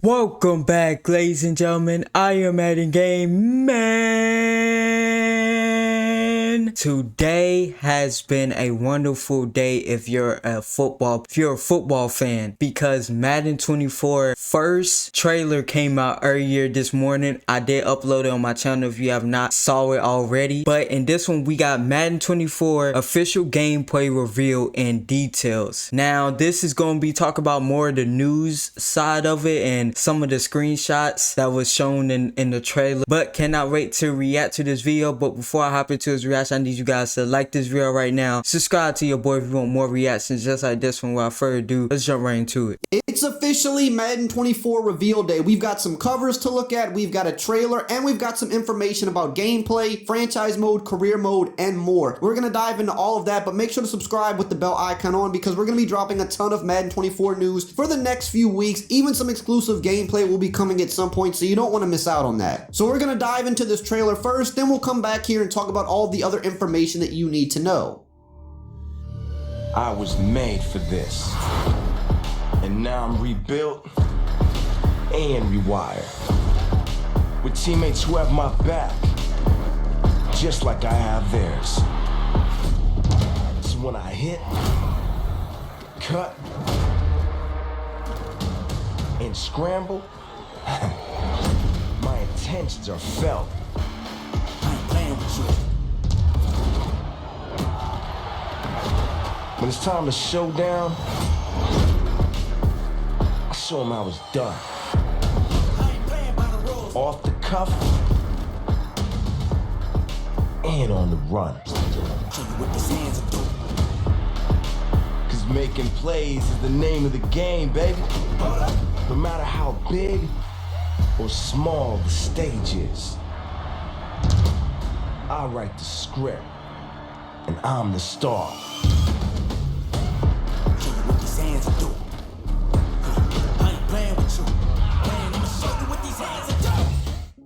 Welcome back, ladies and gentlemen. I am Madden Game Man. Today has been a wonderful day if you're a football fan, because Madden 24 first trailer came out earlier this morning. I did upload it on my channel if you have not saw it already. But in this one, we got Madden 24 official gameplay reveal and details. Now, this is going to be talking about more of the news side of it and some of the screenshots that was shown in the trailer, but cannot wait to react to this video. But before I hop into this reaction, I need you guys to like this video right now, subscribe to your boy if you want more reactions just like this one. Without further ado, let's jump right into it. It's officially Madden 24 reveal day. We've got some covers to look at, we've got a trailer, and we've got some information about gameplay, franchise mode, career mode, and more. We're gonna dive into all of that, but make sure to subscribe with the bell icon on, because we're gonna be dropping a ton of Madden 24 news for the next few weeks. Even some exclusive gameplay will be coming at some point, so you don't want to miss out on that. So we're gonna dive into this trailer first, then we'll come back here and talk about all the other information that you need to know. I was made for this, and now I'm rebuilt and rewired, with teammates who have my back, just like I have theirs. So when I hit, cut, and scramble, my intentions are felt. I ain't playing with you. When it's time to show down, I show them I was done. Off the cuff and on the run. Cause making plays is the name of the game, baby. No matter how big or small the stage is, I write the script and I'm the star.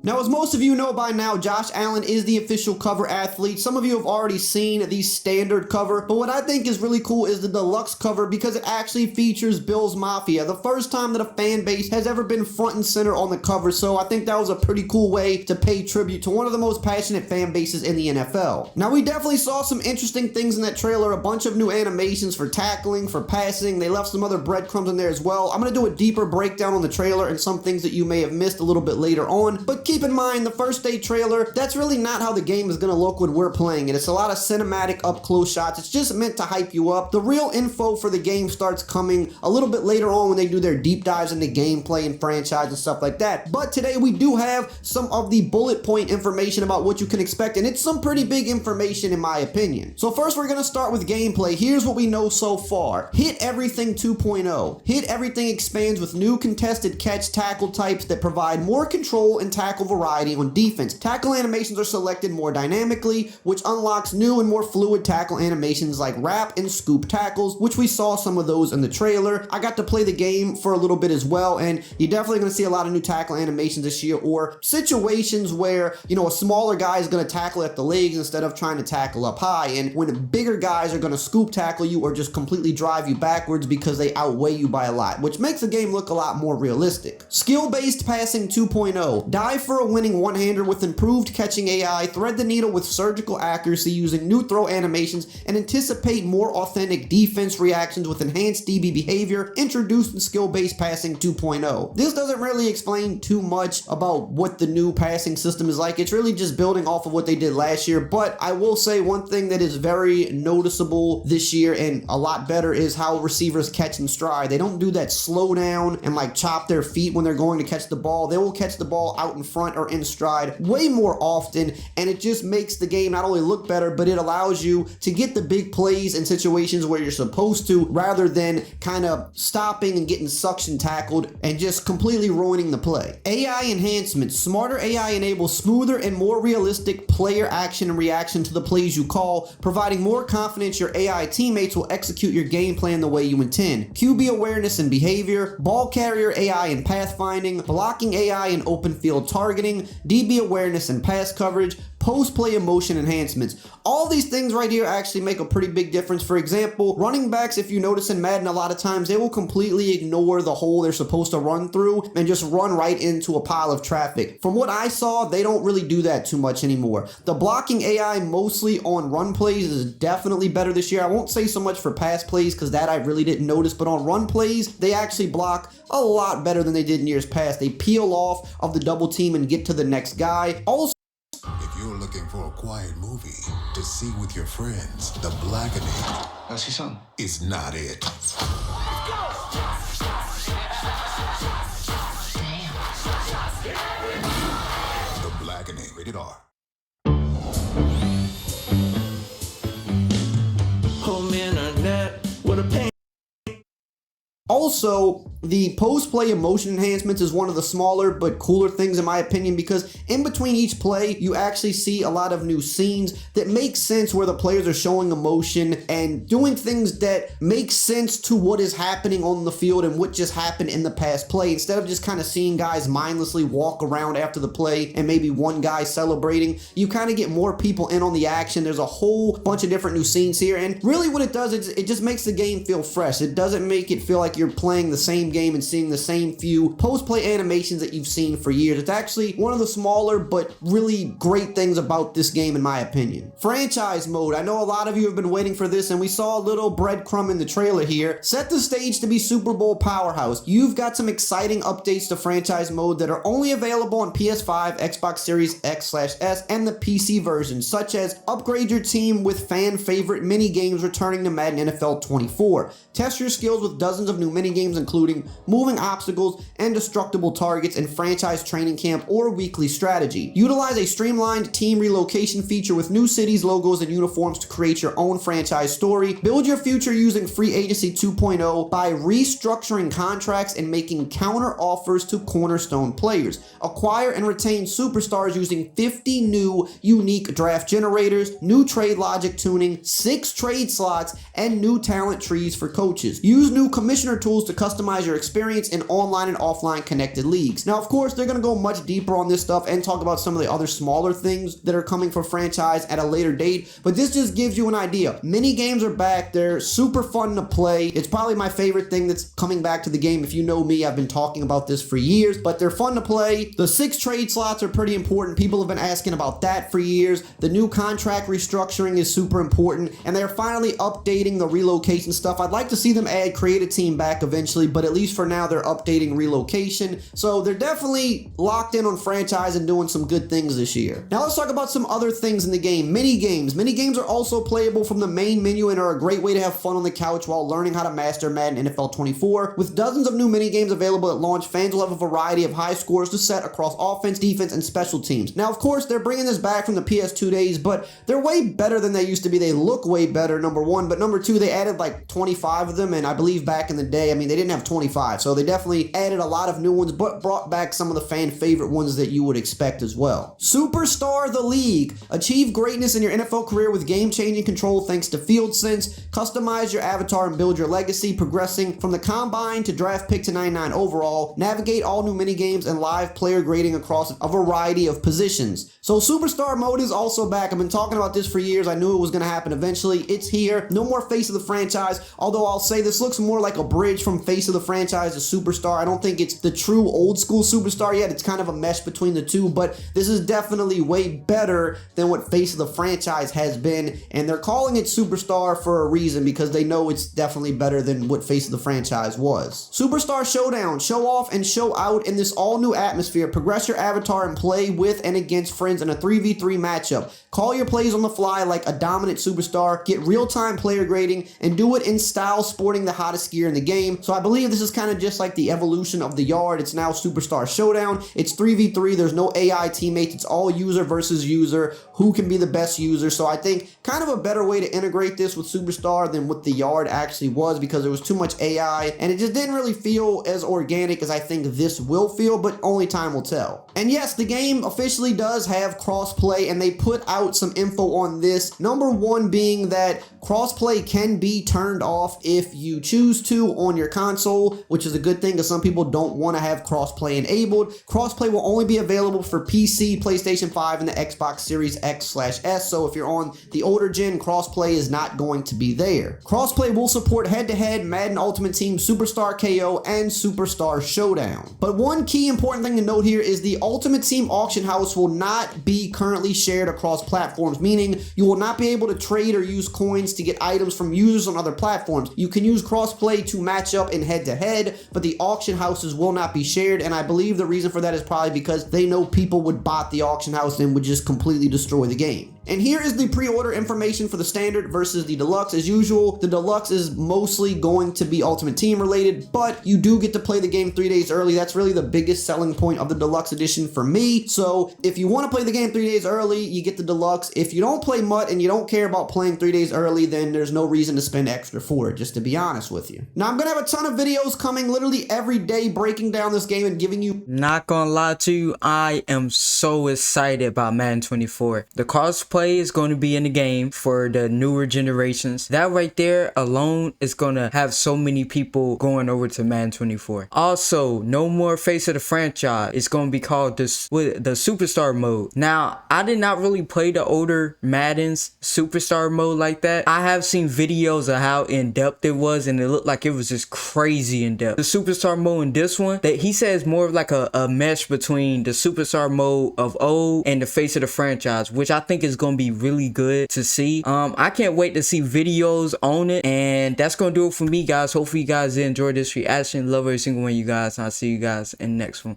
Now, as most of you know by now, Josh Allen is the official cover athlete. Some of you have already seen the standard cover, but what I think is really cool is the deluxe cover, because it actually features Bills Mafia, the first time that a fan base has ever been front and center on the cover. So I think that was a pretty cool way to pay tribute to one of the most passionate fan bases in the NFL. Now, we definitely saw some interesting things in that trailer, a bunch of new animations for tackling, for passing. They left some other breadcrumbs in there as well. I'm going to do a deeper breakdown on the trailer and some things that you may have missed a little bit later on, but keep in mind, the first day trailer, that's really not how the game is going to look when we're playing it. It's a lot of cinematic up-close shots. It's just meant to hype you up. The real info for the game starts coming a little bit later on when they do their deep dives into gameplay and franchise and stuff like that. But today we do have some of the bullet point information about what you can expect, and it's some pretty big information in my opinion. So first we're going to start with gameplay. Here's what we know so far. Hit Everything 2.0. Hit Everything expands with new contested catch tackle types that provide more control and tackle variety on defense. Tackle animations are selected more dynamically, which unlocks new and more fluid tackle animations like wrap and scoop tackles, which we saw some of those in the trailer. I got to play the game for a little bit as well, and you're definitely going to see a lot of new tackle animations this year, or situations where, you know, a smaller guy is going to tackle at the legs instead of trying to tackle up high, and when bigger guys are going to scoop tackle you or just completely drive you backwards because they outweigh you by a lot, which makes the game look a lot more realistic. Skill-based passing 2.0. Dive for a winning one-hander with improved catching AI, thread the needle with surgical accuracy using new throw animations, and anticipate more authentic defense reactions with enhanced DB behavior introduced in skill-based passing 2.0. This doesn't really explain too much about what the new passing system is like. It's really just building off of what they did last year, but I will say one thing that is very noticeable this year and a lot better is how receivers catch in stride. They don't do that slow down and like chop their feet when they're going to catch the ball. They will catch the ball out in front or in stride way more often, and it just makes the game not only look better, but it allows you to get the big plays in situations where you're supposed to, rather than kind of stopping and getting suction tackled and just completely ruining the play. AI enhancements. Smarter AI enables smoother and more realistic player action and reaction to the plays you call, providing more confidence your AI teammates will execute your game plan the way you intend. QB awareness and behavior, ball carrier AI and pathfinding, blocking AI and open field targeting, DB awareness and pass coverage, post-play emotion enhancements. All these things right here actually make a pretty big difference. For example, running backs, if you notice in Madden, a lot of times they will completely ignore the hole they're supposed to run through and just run right into a pile of traffic. From what I saw, they don't really do that too much anymore. The blocking AI mostly on run plays is definitely better this year. I won't say so much for pass plays because that I really didn't notice, but on run plays, they actually block a lot better than they did in years past. They peel off of the double team and get to the next guy. Also, if you're looking for a quiet movie to see with your friends, The Blackening I see something. is not it. The Blackening, rated R. Home internet with a pain. Also, the post-play emotion enhancements is one of the smaller but cooler things in my opinion, because in between each play, you actually see a lot of new scenes that make sense where the players are showing emotion and doing things that make sense to what is happening on the field and what just happened in the past play, instead of just kind of seeing guys mindlessly walk around after the play and maybe one guy celebrating. You kind of get more people in on the action. There's a whole bunch of different new scenes here, and really what it does is it just makes the game feel fresh. It doesn't make it feel like you're playing the same game and seeing the same few post-play animations that you've seen for years. It's actually one of the smaller but really great things about this game in my opinion. Franchise mode. I know a lot of you have been waiting for this, and we saw a little breadcrumb in the trailer here. Set the stage to be Super Bowl powerhouse. You've got some exciting updates to franchise mode that are only available on PS5, Xbox Series X/S, and the PC version, such as upgrade your team with fan favorite mini games returning to Madden NFL 24. Test your skills with dozens of new mini games, including moving obstacles and destructible targets in franchise training camp or weekly strategy. Utilize a streamlined team relocation feature with new cities, logos, and uniforms to create your own franchise story. Build your future using Free Agency 2.0 by restructuring contracts and making counter offers to cornerstone players. Acquire and retain superstars using 50 new unique draft generators, new trade logic tuning, 6 trade slots, and new talent trees for coaches. Use new commissioner tools to customize your experience in online and offline connected leagues. Now, of course, they're going to go much deeper on this stuff and talk about some of the other smaller things that are coming for franchise at a later date, but this just gives you an idea. Mini games are back. They're super fun to play. It's probably my favorite thing that's coming back to the game. If you know me, I've been talking about this for years, but they're fun to play. The 6 trade slots are pretty important. People have been asking about that for years. The new contract restructuring is super important, and they're finally updating the relocation stuff. I'd like to see them add create a team back eventually, but at least for now they're updating relocation. So they're definitely locked in on franchise and doing some good things this year. Now let's talk about some other things in the game. Mini games. Mini games are also playable from the main menu and are a great way to have fun on the couch while learning how to master Madden NFL 24. With dozens of new mini games available at launch, fans will have a variety of high scores to set across offense, defense, and special teams. Now, of course, they're bringing this back from the PS2 days, but they're way better than they used to be. They look way better, number one, but number two, they added like 25 of them, and I believe back in the day, I mean, they didn't have 25, so they definitely added a lot of new ones, but brought back some of the fan favorite ones that you would expect as well. Superstar the League. Achieve greatness in your NFL career with game-changing control thanks to Field Sense. Customize your avatar and build your legacy, progressing from the combine to draft pick to 99 overall. Navigate all new mini games and live player grading across a variety of positions. So Superstar mode is also back. I've been talking about this for years. I knew it was going to happen eventually. It's here. No more face of the franchise, although I'll say this looks more like a bridge from face of the franchise to Superstar. I don't think it's the true old school Superstar yet. It's kind of a mesh between the two, but this is definitely way better than what face of the franchise has been, and they're calling it Superstar for a reason, because they know it's definitely better than what face of the franchise was. Superstar Showdown. Show off and show out in this all new atmosphere. Progress your avatar and play with and against friends in a 3v3 matchup. Call your plays on the fly like a dominant superstar. Get real-time player grading and do it in style sporting the hottest gear in the game. So I believe this is kind of just like the evolution of the yard. It's now Superstar Showdown. It's 3v3. There's no AI teammates. It's all user versus user. Who can be the best user? So I think kind of a better way to integrate this with Superstar than what the yard actually was, because there was too much AI and it just didn't really feel as organic as I think this will feel, but only time will tell. And yes, the game officially does have crossplay, and they put out some info on this. Number one being that crossplay can be turned off if you choose to on your console. available, which is a good thing because some people don't want to have crossplay enabled. Crossplay will only be available for PC, PlayStation 5, and the Xbox Series X/S. So if you're on the older gen, crossplay is not going to be there. Crossplay will support head-to-head, Madden Ultimate Team, Superstar KO, and Superstar Showdown. But one key important thing to note here is the Ultimate Team auction house will not be currently shared across platforms, meaning you will not be able to trade or use coins to get items from users on other platforms. You can use crossplay to match up in head-to-head, but the auction houses will not be shared, and I believe the reason for that is probably because they know people would bot the auction house and would just completely destroy the game. And here is the pre-order information for the standard versus the deluxe. As usual, the deluxe is mostly going to be Ultimate Team related, but you do get to play the game 3 days early. That's really the biggest selling point of the deluxe edition for me. So if you want to play the game 3 days early, you get the deluxe. If you don't play MUT and you don't care about playing 3 days early, then there's no reason to spend extra for it, just to be honest with you. Now, I'm going to have a ton of videos coming literally every day breaking down this game and giving you... Not gonna lie to you, I am so excited about Madden 24. The crossplay is going to be in the game for the newer generations. That right there alone is going to have so many people going over to Madden 24. Also, no more face of the franchise. It's going to be called the Superstar mode. Now, I did not really play the older Madden's Superstar mode like that. I have seen videos of how in-depth it was, and it looked like it was just crazy in-depth. The Superstar mode in this one, that he says more of like a mesh between the Superstar mode of old and the face of the franchise, which I think is going to be really good to see. I can't wait to see videos on it, and that's going to do it for me, guys. Hopefully you guys enjoyed this reaction. Love every single one of you guys, and I'll see you guys in the next one.